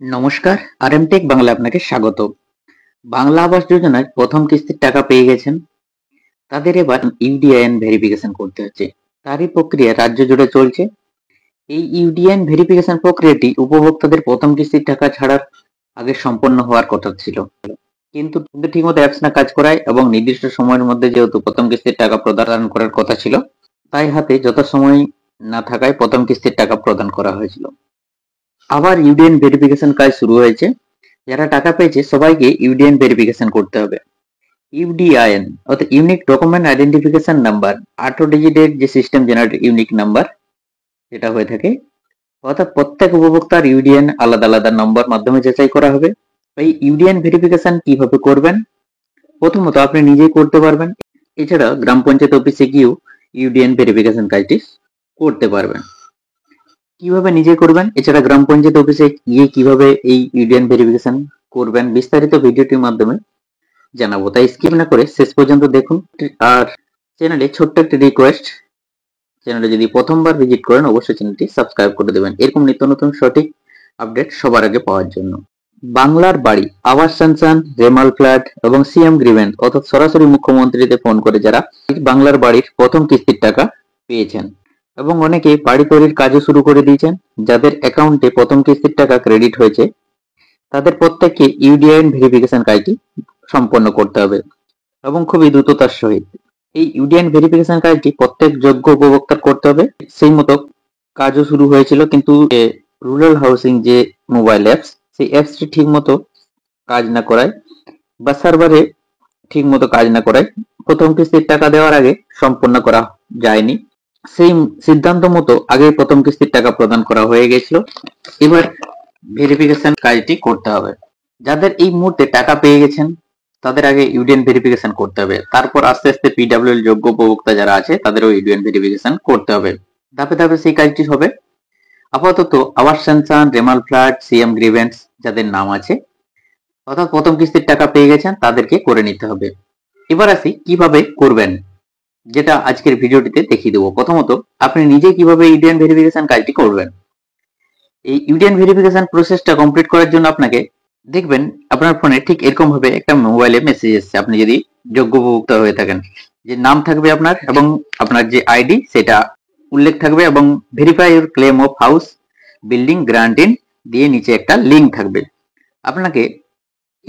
নমস্কার, আরএমটেক বাংলা আপনাকে স্বাগত। বাংলা আবাস যোজনায় প্রথম কিস্তির টাকা পেয়ে গেছেন, তাদের এবার ইউডিআইএন ভেরিফিকেশন করতে হচ্ছে। তারই প্রক্রিয়া রাজ্য জুড়ে চলছে। এই ইউডিআইএন ভেরিফিকেশন প্রক্রিয়াটি উপভোক্তাদের প্রথম কিস্তির টাকা ছাড়ার আগে সম্পন্ন হওয়ার কথা ছিল, কিন্তু ঠিকমতো অ্যাপস না কাজ করায় এবং নির্দিষ্ট সময়ের মধ্যে যেহেতু প্রথম কিস্তির টাকা প্রদান করার কথা ছিল, তাই হাতে যথাসময় না থাকায় প্রথম কিস্তির টাকা প্রদান করা হয়েছিল। আবার ইউডিআইএন ভেরিফিকেশন কাজ শুরু হয়েছে। যারা টাকা পেয়েছে সবাইকে ইউডিআইএন ভেরিফিকেশন করতে হবে। ইউডিআইএন অর্থাৎ ইউনিক ডকুমেন্ট আইডেন্টিফিকেশন নাম্বার, 18 ডিজিটের যে সিস্টেম জেনারেট ইউনিক নাম্বার যেটা হয়ে থাকে, অর্থাৎ প্রত্যেক উপভোক্তার ইউডিআইএন আলাদা আলাদা নম্বর মাধ্যমে যাচাই করা হবে। এই ইউডিআইএন ভেরিফিকেশন কিভাবে করবেন? প্রথমত আপনি নিজেই করতে পারবেন, এছাড়া গ্রাম পঞ্চায়েত অফিসে গিয়েও ইউডিআইএন ভেরিফিকেশন কাজটি করতে পারবেন। কিভাবে নিজে করবেন, এছাড়া গ্রাম পঞ্চায়েত অফিসে গিয়ে কিভাবে এই ইউডিআইএন ভেরিফিকেশন করবেন, বিস্তারিত ভিডিওটির মাধ্যমে জানাবো, তাই স্কিপ না করে শেষ পর্যন্ত দেখুন। আর চ্যানেলে ছোট্ট একটি রিকোয়েস্ট, চ্যানেলে যদি প্রথমবার ভিজিট করেন অবশ্যই চ্যানেলটি সাবস্ক্রাইব করে দেবেন এরকম নিত্য নতুন সঠিক আপডেট সবার আগে পাওয়ার জন্য। বাংলার বাড়ি, আবাস স্যাংশন, রেমাল ফ্ল্যাট এবং সিএম গ্রিভেন্স অর্থাৎ সরাসরি মুখ্যমন্ত্রীতে ফোন করে যারা বাংলার বাড়ির প্রথম কিস্তির টাকা পেয়েছেন এবং অনেকে বাড়ি তৈরির কাজও শুরু করে দিয়েছেন, যাদের অ্যাকাউন্টে প্রথম কিস্তির টাকা ক্রেডিট হয়েছে, তাদের প্রত্যেককে ইউডিআইএন ভেরিফিকেশন কাজটি সম্পন্ন করতে হবে এবং খুবই দ্রুততার সহিত। এই ইউডিআইএন ভেরিফিকেশন কাজটি প্রত্যেক যোগ্য উপভোক্তার করতে হবে। সেই মতো কাজও শুরু হয়েছিল, কিন্তু রুরাল হাউসিং যে মোবাইল অ্যাপস, সেই অ্যাপসটি ঠিক মতো কাজ না করায় বা সার্ভারে ঠিক মতো কাজ না করায় প্রথম কিস্তির টাকা দেওয়ার আগে সম্পন্ন করা যায়নি। সেই সিদ্ধান্ত মতো আগে প্রথম কিস্তির টাকা প্রদান করা হয়ে গেছিল। এবার ভেরিফিকেশন কাজটি করতে হবে। যাদের এই মুহূর্তে টাকা পেয়ে গেছেন তাদের আগে ইউডিআইএন ভেরিফিকেশন করতে হবে, তারপর আস্তে আস্তে পিডব্লিউএল যোগ্য উপভোক্তা যারা আছে তাদেরও ইউডিআইএন ভেরিফিকেশন করতে হবে। ধাপে ধাপে সেই কাজটি হবে। আপাতত আবাস sanction, Remal flat, CM grievance যাদের নাম আছে অর্থাৎ প্রথম কিস্তির টাকা পেয়ে গেছেন তাদেরকে করে নিতে হবে। এবার আসি কিভাবে করবেন, যেটা আজকের ভিডিওটিতে দেখিয়ে দেবো। প্রথমত আপনি নিজে কিভাবে ইউডিআইএন ভেরিফিকেশন কাজটি করবেন। এই ইউডিআইএন ভেরিফিকেশন প্রসেসটা কমপ্লিট করার জন্য আপনাকে দেখবেন আপনার ফোনে ঠিক এরকম ভাবে একটা মোবাইলে মেসেজ এসছে, আপনি যদি যোগ্য উপভোক্তা হয়ে থাকেন, যে নাম থাকবে আপনার এবং আপনার যে আইডি সেটা উল্লেখ থাকবে এবং verify your claim of house building grant in দিয়ে নিচে একটা লিঙ্ক থাকবে। আপনাকে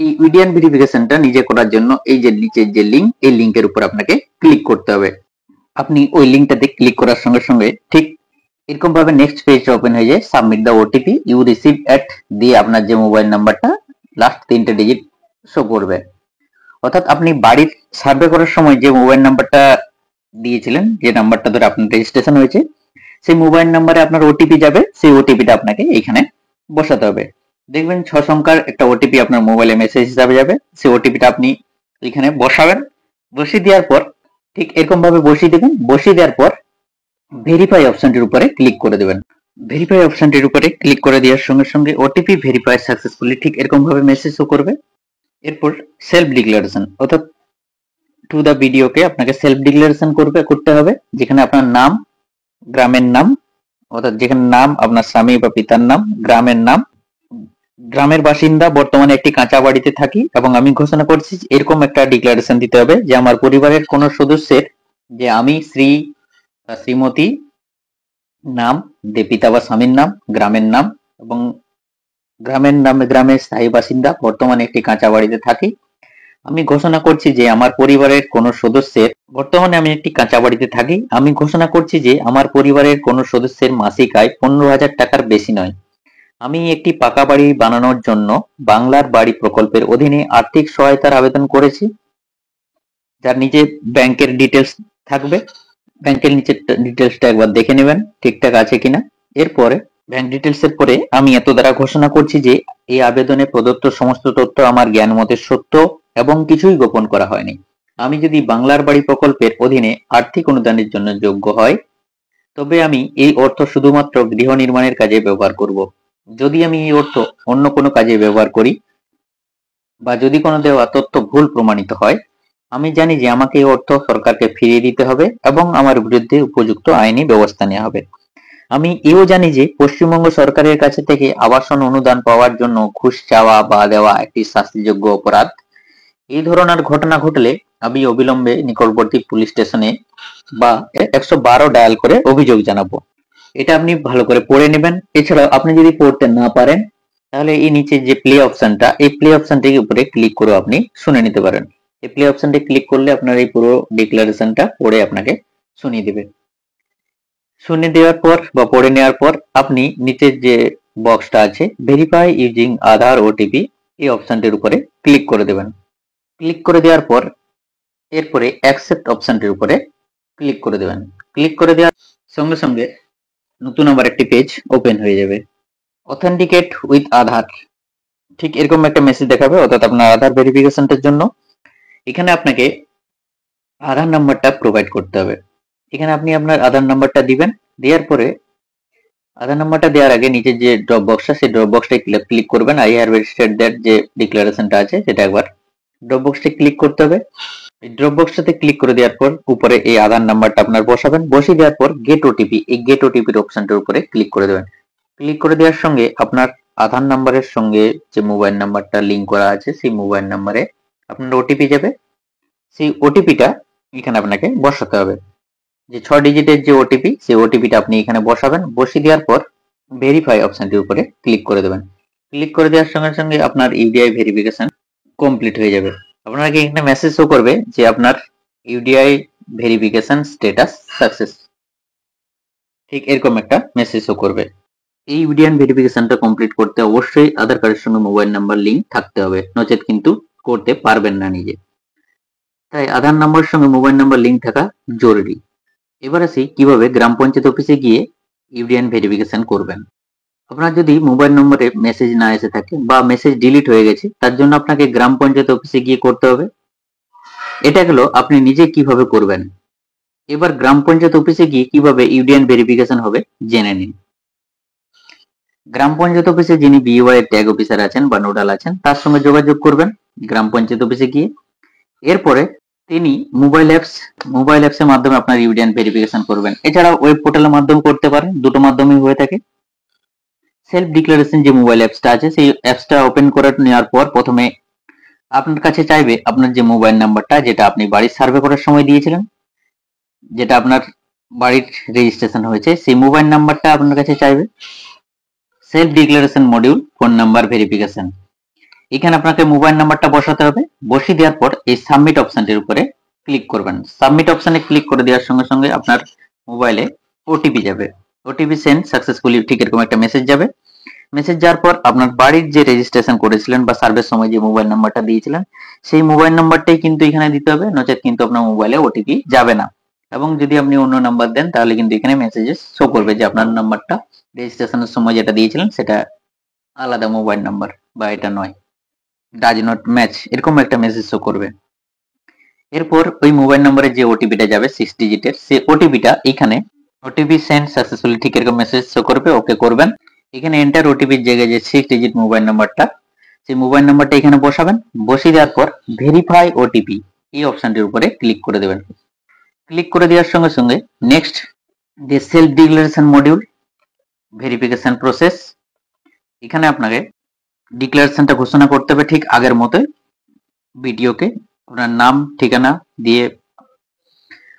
এই ইউডিআইএন ভেরিফিকেশনটা নিজে করার জন্য এই যে নিচে যে লিঙ্ক, এই লিঙ্কের উপর আপনাকে ক্লিক করতে হবে। আপনি ওই লিঙ্কটাতে ক্লিক করার সঙ্গে সঙ্গে ঠিক এরকম ভাবে নেক্সট পেজ ওপেন হয়ে যায়। Submit the OTP you receive at দিয়ে আপনার যে মোবাইল নাম্বারটা লাস্ট 3টে ডিজিট শো করবে, অর্থাৎ আপনি বাড়ির সার্ভে করার সময় যে মোবাইল নাম্বারটা দিয়েছিলেন, যে নাম্বারটা ধরে আপনার রেজিস্ট্রেশন হয়েছে, সেই মোবাইল নাম্বারে আপনার ওটিপি যাবে। সেই ওটিপিটা আপনাকে এইখানে বসাতে হবে। দেখবেন 6 সংখ্যার একটা ওটিপি আপনার মোবাইলে মেসেজ হিসাবে যাবে। সেই ওটিপিটা আপনি এখানে বসাবেন। বসিয়ে দেওয়ার পর ঠিক এরকম ভাবে বসিয়ে দেবেন। বসিয়ে দেওয়ার পর ভেরিফাই অপশনটির উপরে ক্লিক করে দেবেন। ভেরিফাই অপশনটির উপরে ক্লিক করে দেওয়ার সঙ্গে সঙ্গে ওটিপি ভেরিফাই সাকসেসফুলি ঠিক এরকম ভাবে মেসেজ শো করবে। এরপর সেলফ ডিক্লারেশন অর্থাৎ টু দা ভিডিওকে আপনাকে সেলফ ডিক্লারেশন করতে হবে, যেখানে আপনার নাম, গ্রামের নাম অর্থাৎ যেখানে নাম আপনার স্বামী বা পিতার নাম, গ্রামের নাম, গ্রামের বাসিন্দা, বর্তমানে একটি কাঁচা বাড়িতে থাকি এবং আমি ঘোষণা করছি এরকম একটা ডিক্লারেশন দিতে হবে যে আমার পরিবারের কোন সদস্যের, যে আমি শ্রী বা শ্রীমতী নাম, পিতা বা স্বামীর নাম, গ্রামের নাম এবং গ্রামের নামে গ্রামের স্থায়ী বাসিন্দা, বর্তমানে একটি কাঁচা বাড়িতে থাকি। আমি ঘোষণা করছি যে আমার পরিবারের কোন সদস্যের, বর্তমানে আমি একটি কাঁচা বাড়িতে থাকি, আমি ঘোষণা করছি যে আমার পরিবারের কোন সদস্যের মাসিক আয় 15,000 টাকার বেশি নয়। আমি একটি পাকা বাড়ি বানানোর জন্য বাংলার বাড়ি প্রকল্পের অধীনে আর্থিক সহায়তার আবেদন করেছি, যার নিচে ব্যাংকের ডিটেলস থাকবে। ব্যাংকের নিচে ডিটেলসটা একবার দেখে নেবেন ঠিকঠাক আছে কিনা। এরপরে ব্যাংক ডিটেলস এর পরে আমি এত দ্বারা ঘোষণা করছি যে এই আবেদনে প্রদত্ত সমস্ত তথ্য আমার জ্ঞান মতে সত্য এবং কিছুই গোপন করা হয়নি। আমি যদি বাংলার বাড়ি প্রকল্পের অধীনে আর্থিক অনুদানের জন্য যোগ্য হয় তবে আমি এই অর্থ শুধুমাত্র গৃহ নির্মাণের কাজে ব্যবহার করব। যদি আমি এই অর্থ অন্য কোনো কাজে ব্যবহার করি বা যদি কোনো দেওয়া তথ্য ভুল প্রমাণিত হয়, আমি জানি যে আমাকে এই অর্থ সরকারকে ফিরিয়ে দিতে হবে এবং আমার বিরুদ্ধে উপযুক্ত আইনি ব্যবস্থা নেওয়া হবে। আমি এও জানি যে পশ্চিমবঙ্গ সরকারের কাছে থেকে আবাসন অনুদান পাওয়ার জন্য ঘুষ চাওয়া বা দেওয়া একটি শাস্তিযোগ্য অপরাধ। এই ধরনের ঘটনা ঘটলে আমি অবিলম্বে নিকটবর্তী পুলিশ স্টেশনে বা 112 ডায়াল করে অভিযোগ জানাবো। এটা আপনি ভালো করে পড়ে নেবেন। এছাড়াও আপনি যদি পড়তে না পারেন তাহলে এই নিচে যে প্লে অপশনটা, এই প্লে অপশনটির উপরে ক্লিক করে আপনি শুনে নিতে পারেন। এই প্লে অপশনটি ক্লিক করলে আপনার এই পুরো ডিক্লারেশনটা পড়ে আপনাকে শুনিয়ে দিবে। শুনে দেওয়ার পর বা পড়ে নেওয়ার পর আপনি নিচের যে বক্সটা আছে ভেরিফাই ইউজিং আধার ওটিপি, এই অপশনটির উপরে ক্লিক করে দেবেন। ক্লিক করে দেওয়ার পর এরপরে অ্যাকসেপ্ট অপশনটির উপরে ক্লিক করে দেবেন। ক্লিক করে দেওয়ার সঙ্গে সঙ্গে নতুন আবার একটি পেজ ওপেন হয়ে যাবে। অথেন্টিকেট উইথ আধার, ঠিক এরকম একটা মেসেজ দেখাবে, অর্থাৎ আপনার আধার ভেরিফিকেশনটার জন্য এখানে আপনাকে আধার নাম্বারটা প্রোভাইড করতে হবে। এখানে আপনি আপনার আধার নাম্বারটা দিবেন। দেওয়ার পরে আধার নাম্বারটা দেওয়ার আগে নিচে যে ড্রপ বক্সটা, সেই ড্রপ বক্সটাই ক্লিক করবেন। আই হ্যাভ রেজিস্টার্ড দ্যাট যে ডিক্লারেশনটা আছে সেটা একবার ড্রপ বক্সটা ক্লিক করতে হবে। এই ড্রপ বক্সটাতে ক্লিক করে দেওয়ার পর উপরে এই আধার নাম্বারটা আপনার বসাবেন। বসিয়ে দেওয়ার পর গেট ওটিপি, এই গেট ওটিপির অপশনটার উপরে ক্লিক করে দেবেন। ক্লিক করে দেওয়ার সঙ্গে আপনার আধার নাম্বারের সঙ্গে যে মোবাইল নাম্বারটা লিংক করা আছে সেই মোবাইল নাম্বারে আপনার ওটিপি যাবে। সেই ওটিপিটা এখানে আপনাকে বসাতে হবে। যে 6 ডিজিটের যে ওটিপি, সেই ওটিপিটা আপনি এখানে বসাবেন। বসিয়ে দেওয়ার পর ভেরিফাই অপশনটির উপরে ক্লিক করে দেবেন। ক্লিক করে দেওয়ার সঙ্গে সঙ্গে আপনার ইউডিআই ভেরিফিকেশন কমপ্লিট হয়ে যাবে। আপনাকে এখানে মেসেজ শো করবে যে আপনার ইউডিআই ভেরিফিকেশন স্ট্যাটাস সাকসেস, ঠিক এরকম একটা মেসেজ শো করবে। এই ইউডিআই ভেরিফিকেশনটা কমপ্লিট করতে অবশ্যই আধার কার্ডের সঙ্গে মোবাইল নাম্বার লিংক থাকতে হবে, নচেত কিন্তু করতে পারবেন না নিজে। তাই আধার নাম্বারের সঙ্গে মোবাইল নাম্বার লিংক থাকা জরুরি। এবার আসি কিভাবে গ্রাম পঞ্চায়েত অফিসে গিয়ে ইউডিআই ভেরিফিকেশন করবেন। আপনার যদি মোবাইল নম্বরে মেসেজ না এসে থাকে বা মেসেজ ডিলিট হয়ে গেছে, তার জন্য আপনাকে গ্রাম পঞ্চায়েত অফিসে গিয়ে করতে হবে। এটা গেল আপনি নিজে কিভাবে করবেন। এবার গ্রাম পঞ্চায়েত অফিসে গিয়ে কিভাবে ইউডিআই ভেরিফিকেশন হবে জেনে নিন। গ্রাম পঞ্চায়েত অফিসে যিনি বিওয়াই এর ট্যাগ অফিসার আছেন বা নোডাল আছেন তার সঙ্গে যোগাযোগ করবেন গ্রাম পঞ্চায়েত অফিসে গিয়ে। এরপরে তিনি মোবাইল অ্যাপস এর মাধ্যমে আপনার ইউডিআই ভেরিফিকেশন করবেন। এছাড়াও ওয়েব পোর্টালের মাধ্যমে করতে পারেন, দুটো মাধ্যমেই হয়ে থাকে। সেলফ ডিক্লারেশন যে মোবাইল অ্যাপসটা আছে সেই অ্যাপসটা ওপেন করে নেওয়ার পর প্রথমে আপনার কাছে চাইবে আপনার যে মোবাইল নাম্বারটা যেটা আপনি বাড়ির সার্ভে করার সময় দিয়েছিলেন, যেটা আপনার বাড়ির রেজিস্ট্রেশন হয়েছে, সেই মোবাইল নাম্বারটা আপনার কাছে চাইবে। Self declaration module phone number verification, এখানে আপনাকে মোবাইল নাম্বারটা বসাতে হবে। বসিয়ে দেওয়ার পর এই সাবমিট অপশনটির উপরে ক্লিক করবেন। সাবমিট অপশনে ক্লিক করে দেওয়ার সঙ্গে সঙ্গে আপনার মোবাইলে ওটিপি যাবে। ওটিপি সেন্ড সাকসেসফুলি, ঠিক এরকম একটা মেসেজ যাবে। মেসেজ যাওয়ার পর আপনার বাড়ির যে রেজিস্ট্রেশন করেছিলেন বা সার্ভের সময় যে মোবাইল নাম্বারটা দিয়েছিলেন সেই মোবাইল নাম্বারটাই কিন্তু এখানে দিতে হবে, নচেত কিন্তু আপনার মোবাইলে ওটিপি যাবে না। এবং যদি আপনি অন্য নাম্বার দেন তাহলে কিন্তু এখানে মেসেজেস শো করবে যে আপনার নাম্বারটা রেজিস্ট্রেশনের সময় যেটা দিয়েছিলেন সেটা আলাদা মোবাইল নাম্বার বা এটা নয়, ডাজ নট ম্যাচ, এরকম একটা মেসেজ শো করবে। এরপর ওই মোবাইল নম্বরে যে ওটিপিটা যাবে 6 ডিজিটের, সেই ওটিপিটা এখানে ওটিপি সেন্ড সাকসেসফুলি, ঠিক এরকম মেসেজ শো করবে, ওকে করবেন। এখানে এন্টার ওটিপির জায়গায় যে 6 ডিজিট মোবাইল নাম্বারটা, সেই মোবাইল নাম্বারটা এখানে বসাবেন। বসিয়ে দেওয়ার পর ভেরিফাই ওটিপি এই অপশনটির উপরে ক্লিক করে দেবেন। ক্লিক করে দেওয়ার সঙ্গে সঙ্গে নেক্সট যে self declaration module verification process, এখানে আপনাকে ডিক্লারেশনটা ঘোষণা করতে হবে ঠিক আগের মতোই। ভিডিওকে আপনার নাম ঠিকানা দিয়ে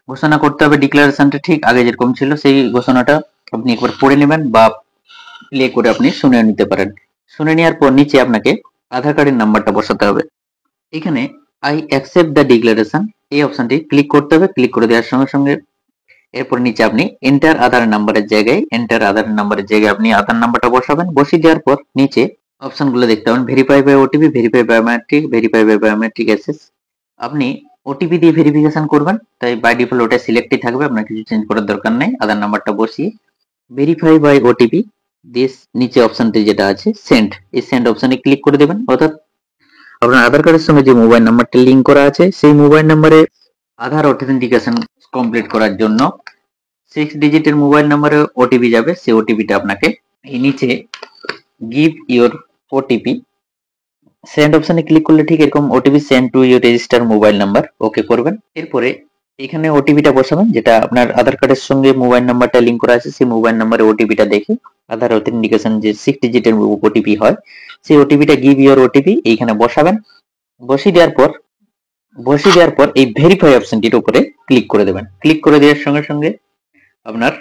ঘোষণা করতে হবে। ডিক্লারেশনটা ঠিক আগে যেরকম ছিল সেই ঘোষণাটা আপনি একবার পড়ে নেবেন বা প্লে করে আপনি শুনে নিতে পারেন। শুনে নেওয়ার পর নিচে আপনাকে আধার কার্ডের নাম্বারটা বসাতে হবে। এখানে আই অ্যাকসেপ্ট দ্য ডিক্লারেশন এই অপশনটি ক্লিক করতে হবে। ক্লিক করে দেওয়ার সঙ্গে সঙ্গে এরপর নিচে আপনি এন্টার আধার নাম্বারের জায়গায় আপনি আধার নাম্বারটা বসাবেন। বসিয়ে দেওয়ার পর নিচে অপশনগুলো দেখতে পাবেন verify by OTP, verify biometric, verify by biometric access. আপনি ওটিপি দিয়ে ভেরিফিকেশন করবেন, তাই বাই ডিফল্ট ওটা সিলেক্টই থাকবে, আপনার কিছু চেঞ্জ করার দরকার নেই। আধার নাম্বারটা বসিয়ে ভেরিফাই বাই ওটিপি দিস নিচে অপশনটি যেটা আছে সেন্ড, এই সেন্ড অপশনে ক্লিক করে দেবেন। অর্থাৎ আপনার আধার কার্ডের সঙ্গে যে মোবাইল নাম্বারটা লিংক করা আছে সেই মোবাইল নাম্বারে আধার অথেন্টিকেশন কমপ্লিট করার জন্য 6 ডিজিটের মোবাইল নাম্বারে ওটিপি যাবে। সেই ওটিপিটা আপনাকে এই নিচে গিভ ইওর ওটিপি সেন্ড অপশনে ক্লিক করলে ঠিক এরকম OTP send to your register mobile number, okay করবেন। এরপরে এখানে ওটিপিটা বসাবেন, যেটা আপনার আধার কার্ডের সঙ্গে মোবাইল নাম্বারটা লিঙ্ক করা আছে, সেই মোবাইল নাম্বারে ওটিপিটা দেখে আধার অথেন্টিকেশন যে 6 ডিজিটের ওটিপি হয়, সেই ওটিপিটা গিভ ইউর ওটিপি এইখানে বসাবেন। বসিয়ে দেওয়ার পর এই ভেরিফাই অপশনটির উপরে ক্লিক করে দেবেন। ক্লিক করে দেওয়ার সঙ্গে সঙ্গে আপনার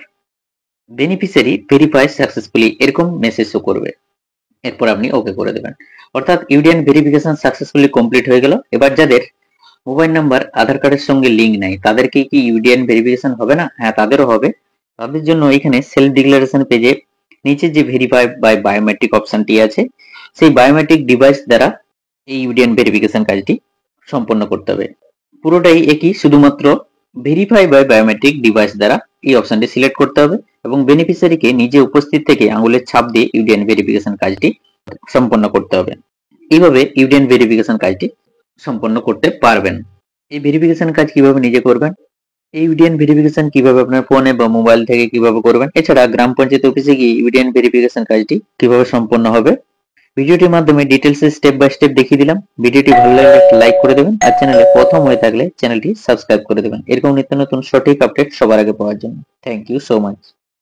বেনিফিশিয়ারি ভেরিফাই সাকসেসফুলি এরকম মেসেজ শো করবে। এরপর আপনি ওকে করে দেবেন। অর্থাৎ ইউডিএন ভেরিফিকেশন সাকসেসফুলি কমপ্লিট হয়ে গেল। এবার যাদের মোবাইল নাম্বার আধার কার্ডের সঙ্গে লিঙ্ক নাই, তাদেরকে কি ইউডিএন ভেরিফিকেশন হবে না? হ্যাঁ, তাদেরও হবে। তাদের জন্য এখানে সেলফ ডিক্লারেশন পেজে নিচে যে ভেরিফাই বাই বায়োমেট্রিক অপশনটি আছে, সেই বায়োমেট্রিক ডিভাইস দ্বারা এই ইউডিএন ভেরিফিকেশন কাজটি সম্পন্ন করতে হবে। পুরোটাই একই, শুধুমাত্র ভেরিফাই বাই বায়োমেট্রিক ডিভাইস দ্বারা এই অপশনটি সিলেক্ট করতে হবে এবং বেনিফিশিয়ারিকে নিজে উপস্থিত থেকে আঙুলের ছাপ দিয়ে ইউডিএন ভেরিফিকেশন কাজটি সম্পন্ন করতে হবে। এইভাবে ইউডিএন ভেরিফিকেশন কাজটি সম্পন্ন করতে পারবেন। এই ভেরিফিকেশন কাজ কিভাবে নিজে করবেন, এই ইউডিএন ভেরিফিকেশন কিভাবে আপনার ফোনে বা মোবাইল থেকে কিভাবে করবেন, এছাড়া গ্রাম পঞ্চায়েত অফিসে গিয়ে ইউডিএন ভেরিফিকেশন কাজটি কিভাবে সম্পন্ন হবে, ভিডিওটির মাধ্যমে ডিটেলসে স্টেপ বাই স্টেপ দেখিয়ে দিলাম। ভিডিওটি ভালো লাগলে একটা লাইক করে দেবেন আর চ্যানেলে প্রথম হয়ে থাকলে চ্যানেলটি সাবস্ক্রাইব করে দেবেন এরকম নিত্য নতুন সঠিক আপডেট সবার আগে পাওয়ার জন্য। Thank you so much.